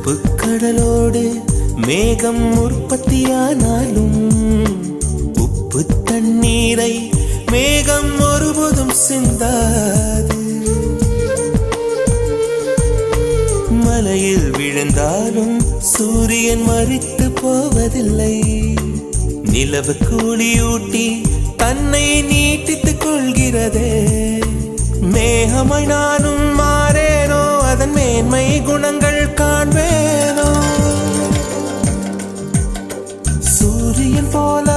உப்பு கடலோடு மேகம் உற்பத்தியானாலும் உப்பு தண்ணீரை மேகம் ஒருபோதும் சிந்தாது. மலையில் விழுந்தாலும் சூரியன் மரித்து போவதில்லை. நிலவு கூலியூட்டி தன்னை நீட்டித்துக் கொள்கிறதே. மேகமாய் நானும் மாறேனோ, அதன் மேன்மை குணங்கள் காண்பேனோ. சூரியன் போல